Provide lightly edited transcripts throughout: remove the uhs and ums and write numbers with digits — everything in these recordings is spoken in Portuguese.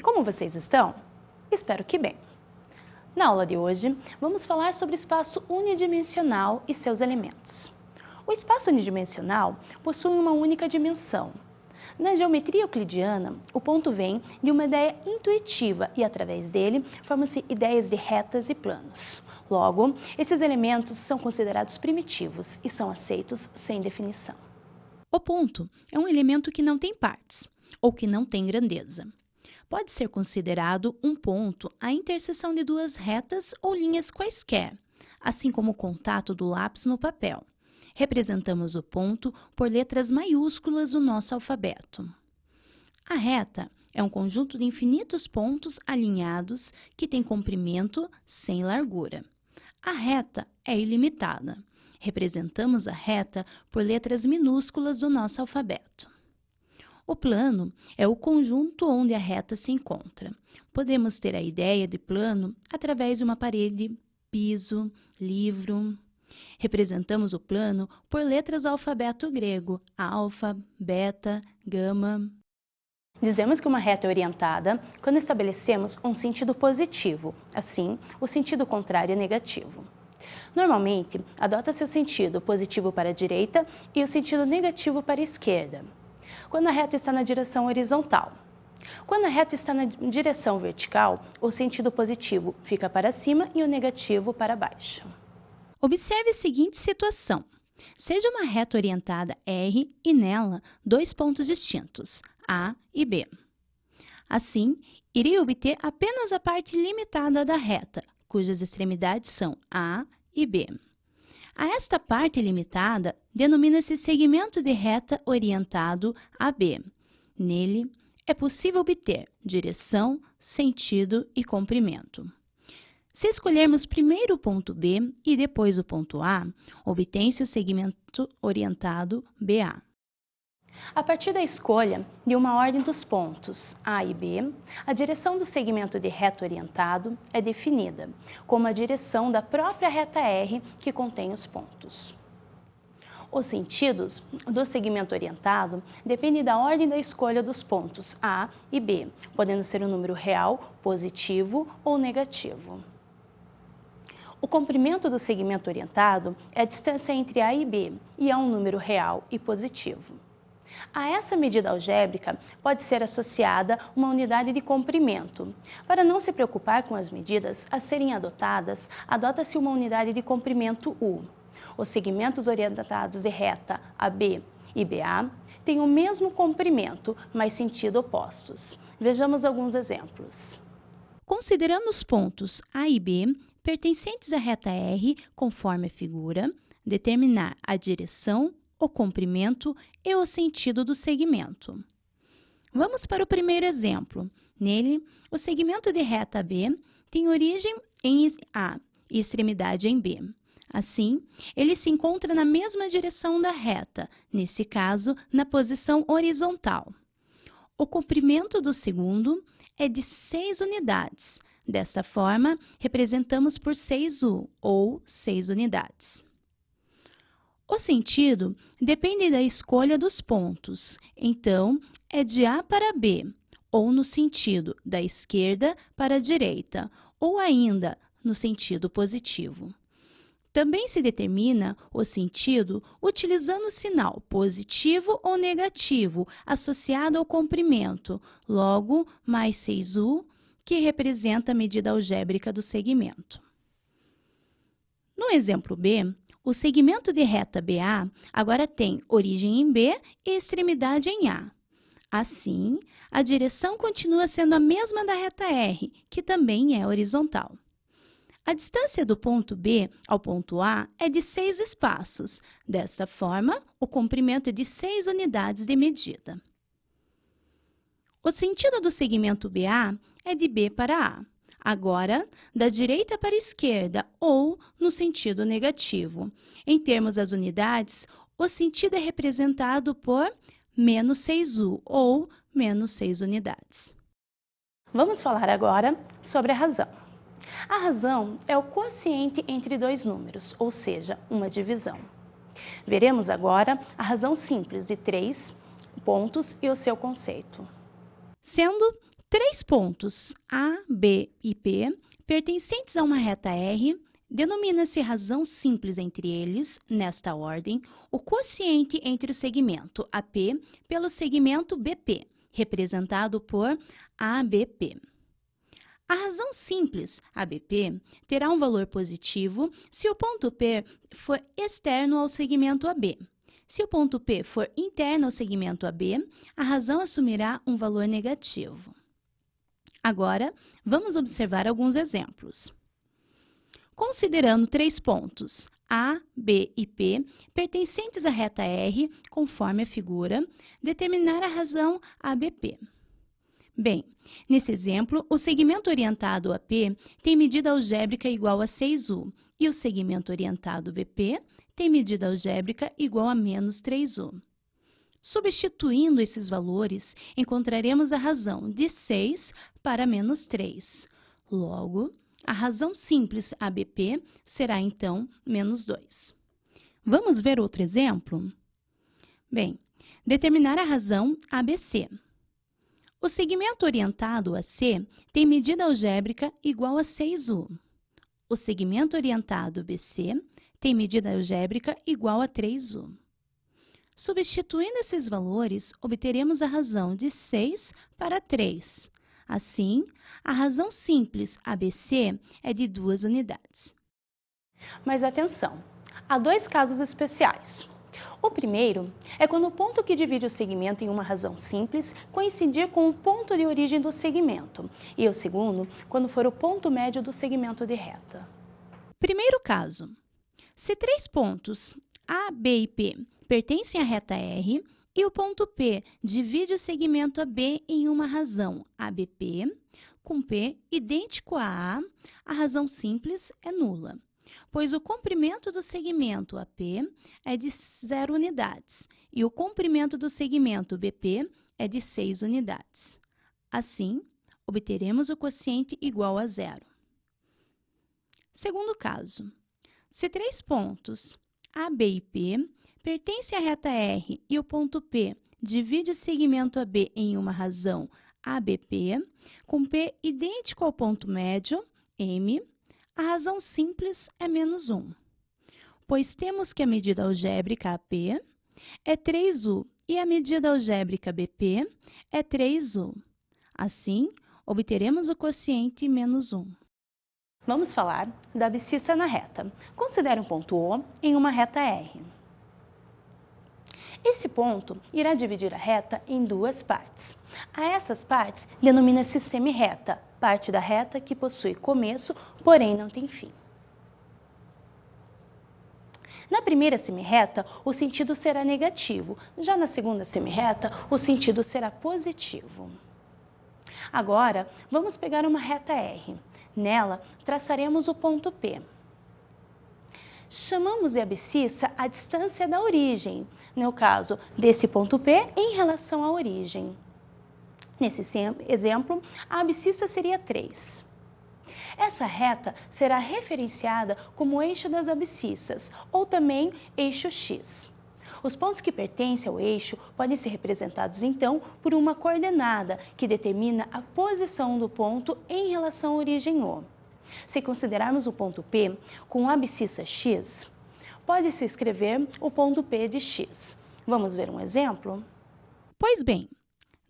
Como vocês estão? Espero que bem. Na aula de hoje, vamos falar sobre o espaço unidimensional e seus elementos. O espaço unidimensional possui uma única dimensão. Na geometria euclidiana, o ponto vem de uma ideia intuitiva e, através dele, formam-se ideias de retas e planos. Logo, esses elementos são considerados primitivos e são aceitos sem definição. O ponto é um elemento que não tem partes, ou que não tem grandeza. Pode ser considerado um ponto a interseção de duas retas ou linhas quaisquer, assim como o contato do lápis no papel. Representamos o ponto por letras maiúsculas do nosso alfabeto. A reta é um conjunto de infinitos pontos alinhados que tem comprimento sem largura. A reta é ilimitada. Representamos a reta por letras minúsculas do nosso alfabeto. O plano é o conjunto onde a reta se encontra. Podemos ter a ideia de plano através de uma parede, piso, livro. Representamos o plano por letras do alfabeto grego, alfa, beta, gama. Dizemos que uma reta é orientada quando estabelecemos um sentido positivo, assim, o sentido contrário é negativo. Normalmente, adota-se o sentido positivo para a direita e o sentido negativo para a esquerda, quando a reta está na direção horizontal. Quando a reta está na direção vertical, o sentido positivo fica para cima e o negativo para baixo. Observe a seguinte situação. Seja uma reta orientada R e nela dois pontos distintos, A e B. Assim, irei obter apenas a parte limitada da reta, cujas extremidades são A e B. A esta parte limitada denomina-se segmento de reta orientado a B. Nele, é possível obter direção, sentido e comprimento. Se escolhermos primeiro o ponto B e depois o ponto A, obtém-se o segmento orientado BA. A partir da escolha de uma ordem dos pontos A e B, a direção do segmento de reta orientado é definida como a direção da própria reta R que contém os pontos. Os sentidos do segmento orientado dependem da ordem da escolha dos pontos A e B, podendo ser um número real, positivo ou negativo. O comprimento do segmento orientado é a distância entre A e B e é um número real e positivo. A essa medida algébrica pode ser associada uma unidade de comprimento. Para não se preocupar com as medidas a serem adotadas, adota-se uma unidade de comprimento U. Os segmentos orientados de reta AB e BA têm o mesmo comprimento, mas sentido opostos. Vejamos alguns exemplos. Considerando os pontos A e B pertencentes à reta R, conforme a figura, determinar a direção, o comprimento e o sentido do segmento. Vamos para o primeiro exemplo. Nele, o segmento de reta B tem origem em A e extremidade em B. Assim, ele se encontra na mesma direção da reta, nesse caso, na posição horizontal. O comprimento do segundo é de 6 unidades. Desta forma, representamos por 6U, ou 6 unidades. O sentido depende da escolha dos pontos, então, é de A para B, ou no sentido da esquerda para a direita, ou ainda no sentido positivo. Também se determina o sentido utilizando o sinal positivo ou negativo associado ao comprimento, logo, mais 6U, que representa a medida algébrica do segmento. No exemplo B, o segmento de reta BA agora tem origem em B e extremidade em A. Assim, a direção continua sendo a mesma da reta R, que também é horizontal. A distância do ponto B ao ponto A é de 6 espaços. Desta forma, o comprimento é de 6 unidades de medida. O sentido do segmento BA é de B para A, agora da direita para a esquerda ou no sentido negativo. Em termos das unidades, o sentido é representado por menos 6U ou menos 6 unidades. Vamos falar agora sobre a razão. A razão é o quociente entre dois números, ou seja, uma divisão. Veremos agora a razão simples de 3 pontos e o seu conceito. Sendo Três pontos A, B e P, pertencentes a uma reta R, denomina-se razão simples entre eles, nesta ordem, o quociente entre o segmento AP pelo segmento BP, representado por ABP. A razão simples, ABP, terá um valor positivo se o ponto P for externo ao segmento AB. Se o ponto P for interno ao segmento AB, a razão assumirá um valor negativo. Agora, vamos observar alguns exemplos. Considerando três pontos A, B e P, pertencentes à reta R, conforme a figura, determinar a razão ABP. Bem, nesse exemplo, o segmento orientado AP tem medida algébrica igual a 6U e o segmento orientado BP tem medida algébrica igual a menos 3U. Substituindo esses valores, encontraremos a razão de 6 para menos 3. Logo, a razão simples ABP será, então, menos 2. Vamos ver outro exemplo? Bem, determinar a razão ABC. O segmento orientado AC tem medida algébrica igual a 6U. O segmento orientado BC tem medida algébrica igual a 3U. Substituindo esses valores, obteremos a razão de 6 para 3. Assim, a razão simples ABC é de 2 unidades. Mas atenção, há dois casos especiais. O primeiro é quando o ponto que divide o segmento em uma razão simples coincidir com o ponto de origem do segmento. E o segundo, quando for o ponto médio do segmento de reta. Primeiro caso. Se três pontos A, B e P pertencem à reta R e o ponto P divide o segmento AB em uma razão ABP, com P idêntico a razão simples é nula, pois o comprimento do segmento AP é de 0 unidades e o comprimento do segmento BP é de 6 unidades. Assim, obteremos o quociente igual a 0. Segundo caso. Se três pontos A, B e P pertencem à reta R e o ponto P divide o segmento AB em uma razão ABP, com P idêntico ao ponto médio, M, a razão simples é menos 1, pois temos que a medida algébrica AP é 3U e a medida algébrica BP é 3U. Assim, obteremos o quociente menos 1. Vamos falar da abscissa na reta. Considere um ponto O em uma reta R. Esse ponto irá dividir a reta em duas partes. A essas partes denomina-se semirreta, parte da reta que possui começo, porém não tem fim. Na primeira semirreta, o sentido será negativo. Já na segunda semirreta, o sentido será positivo. Agora, vamos pegar uma reta R. Nela, traçaremos o ponto P. Chamamos de abscissa a distância da origem, no caso desse ponto P em relação à origem. Nesse exemplo, a abscissa seria 3. Essa reta será referenciada como eixo das abscissas, ou também eixo X. Os pontos que pertencem ao eixo podem ser representados, então, por uma coordenada que determina a posição do ponto em relação à origem O. Se considerarmos o ponto P com a abscissa X, pode-se escrever o ponto P de X. Vamos ver um exemplo? Pois bem,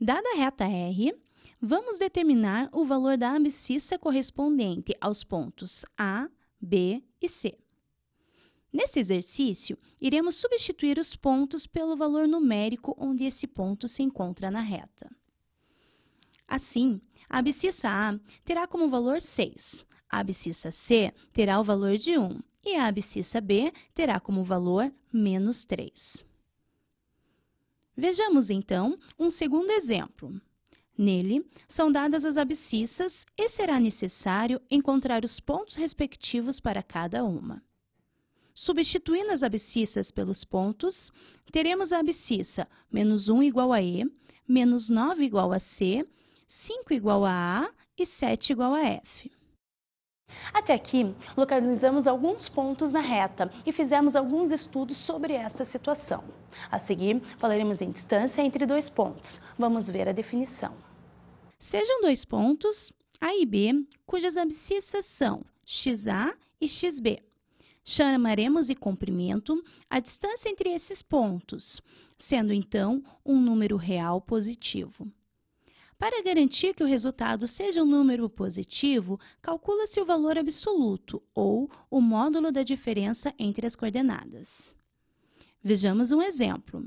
dada a reta R, vamos determinar o valor da abscissa correspondente aos pontos A, B e C. Nesse exercício, iremos substituir os pontos pelo valor numérico onde esse ponto se encontra na reta. Assim, a abscissa A terá como valor 6, a abscissa C terá o valor de 1 e a abscissa B terá como valor menos 3. Vejamos, então, um segundo exemplo. Nele, são dadas as abscissas e será necessário encontrar os pontos respectivos para cada uma. Substituindo as abscissas pelos pontos, teremos a abscissa menos 1 igual a E, menos 9 igual a C, 5 igual a A e 7 igual a F. Até aqui, localizamos alguns pontos na reta e fizemos alguns estudos sobre essa situação. A seguir, falaremos em distância entre dois pontos. Vamos ver a definição. Sejam dois pontos, A e B, cujas abscissas são XA e XB. Chamaremos de comprimento a distância entre esses pontos, sendo então um número real positivo. Para garantir que o resultado seja um número positivo, calcula-se o valor absoluto, ou o módulo da diferença entre as coordenadas. Vejamos um exemplo.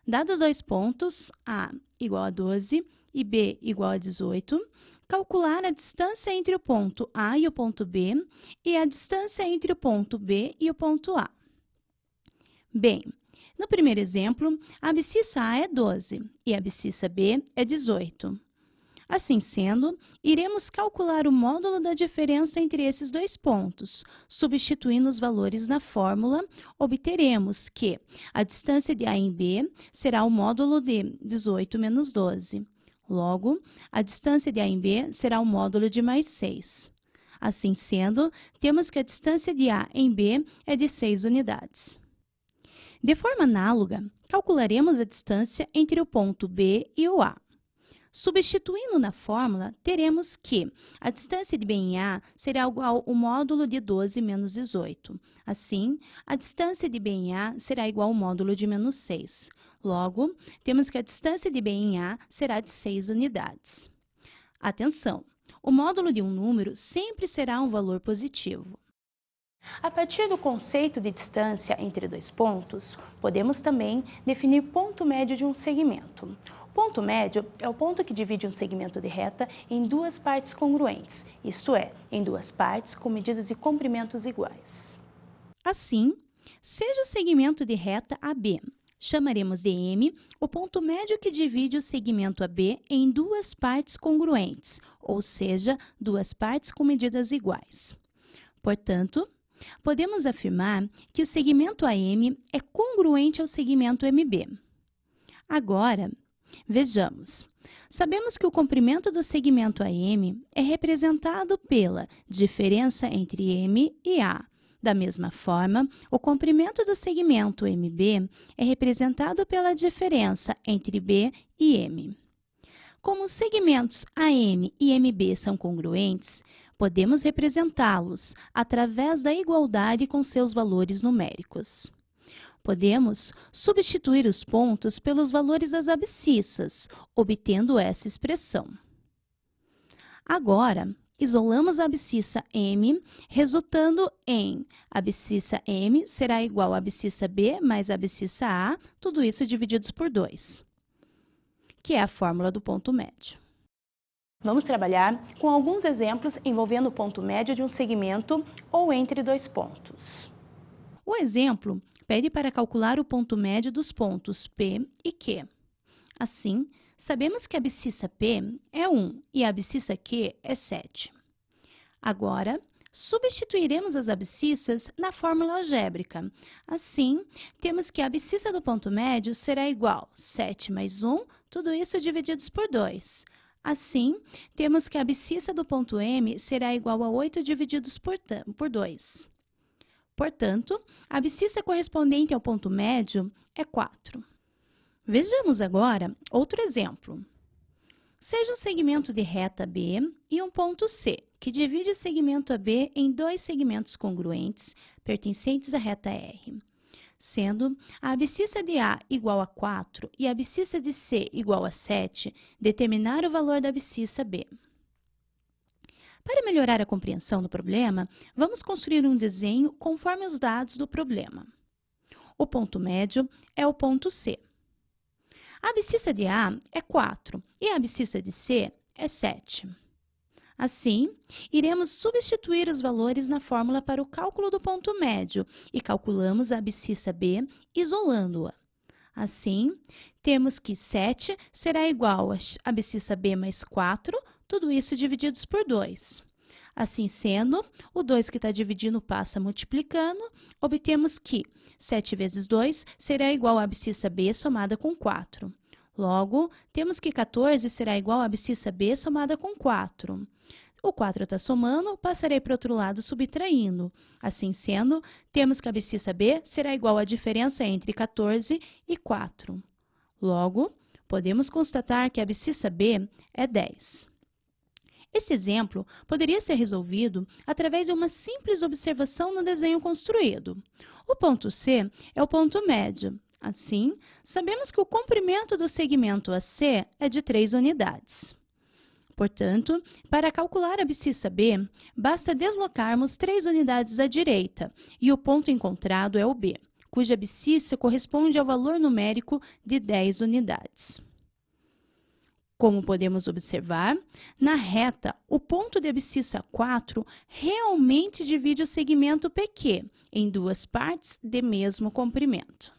Dados dois pontos, A igual a 12 e B igual a 18, calcular a distância entre o ponto A e o ponto B e a distância entre o ponto B e o ponto A. Bem, no primeiro exemplo, a abscissa A é 12 e a abscissa B é 18. Assim sendo, iremos calcular o módulo da diferença entre esses dois pontos. Substituindo os valores na fórmula, obteremos que a distância de A em B será o módulo de 18 menos 12. Logo, a distância de A em B será o módulo de mais 6. Assim sendo, temos que a distância de A em B é de 6 unidades. De forma análoga, calcularemos a distância entre o ponto B e o A. Substituindo na fórmula, teremos que a distância de B em A será igual ao módulo de 12 menos 18. Assim, a distância de B em A será igual ao módulo de menos 6. Logo, temos que a distância de B em A será de 6 unidades. Atenção! O módulo de um número sempre será um valor positivo. A partir do conceito de distância entre dois pontos, podemos também definir ponto médio de um segmento. O ponto médio é o ponto que divide um segmento de reta em duas partes congruentes, isto é, em duas partes com medidas de comprimentos iguais. Assim, seja o segmento de reta AB, chamaremos de M o ponto médio que divide o segmento AB em duas partes congruentes, ou seja, duas partes com medidas iguais. Portanto, podemos afirmar que o segmento AM é congruente ao segmento MB. Agora, vejamos. Sabemos que o comprimento do segmento AM é representado pela diferença entre M e A. Da mesma forma, o comprimento do segmento MB é representado pela diferença entre B e M. Como os segmentos AM e MB são congruentes, podemos representá-los através da igualdade com seus valores numéricos. Podemos substituir os pontos pelos valores das abscissas, obtendo essa expressão. Agora, isolamos a abscissa M, resultando em abscissa M será igual a abscissa B mais a abscissa A, tudo isso divididos por 2, que é a fórmula do ponto médio. Vamos trabalhar com alguns exemplos envolvendo o ponto médio de um segmento ou entre dois pontos. O exemplo pede para calcular o ponto médio dos pontos P e Q. Assim, sabemos que a abscissa P é 1 e a abscissa Q é 7. Agora, substituiremos as abscissas na fórmula algébrica. Assim, temos que a abscissa do ponto médio será igual a 7 mais 1, tudo isso divididos por 2. Assim, temos que a abscissa do ponto M será igual a 8 divididos por 2. Portanto, a abscissa correspondente ao ponto médio é 4. Vejamos agora outro exemplo. Seja um segmento de reta B e um ponto C, que divide o segmento AB em dois segmentos congruentes pertencentes à reta R. Sendo a abscissa de A igual a 4 e a abscissa de C igual a 7, determinar o valor da abscissa B. Para melhorar a compreensão do problema, vamos construir um desenho conforme os dados do problema. O ponto médio é o ponto C. A abscissa de A é 4 e a abscissa de C é 7. Assim, iremos substituir os valores na fórmula para o cálculo do ponto médio e calculamos a abscissa B isolando-a. Assim, temos que 7 será igual a abscissa B mais 4, tudo isso divididos por 2. Assim sendo, o 2 que está dividindo passa multiplicando, obtemos que 7 vezes 2 será igual a abscissa B somada com 4. Logo, temos que 14 será igual a abscissa B somada com 4. O 4 está somando, passarei para o outro lado subtraindo. Assim sendo, temos que a abscissa B será igual à diferença entre 14 e 4. Logo, podemos constatar que a abscissa B é 10. Esse exemplo poderia ser resolvido através de uma simples observação no desenho construído. O ponto C é o ponto médio. Assim, sabemos que o comprimento do segmento AC é de 3 unidades. Portanto, para calcular a abscissa B, basta deslocarmos 3 unidades à direita, e o ponto encontrado é o B, cuja abscissa corresponde ao valor numérico de 10 unidades. Como podemos observar, na reta, o ponto de abscissa 4 realmente divide o segmento PQ em duas partes de mesmo comprimento.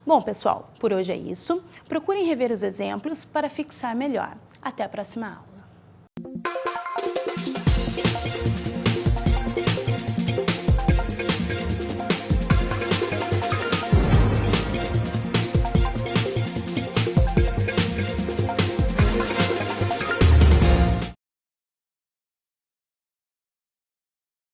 Bom, pessoal, por hoje é isso. Procurem rever os exemplos para fixar melhor. Até a próxima aula.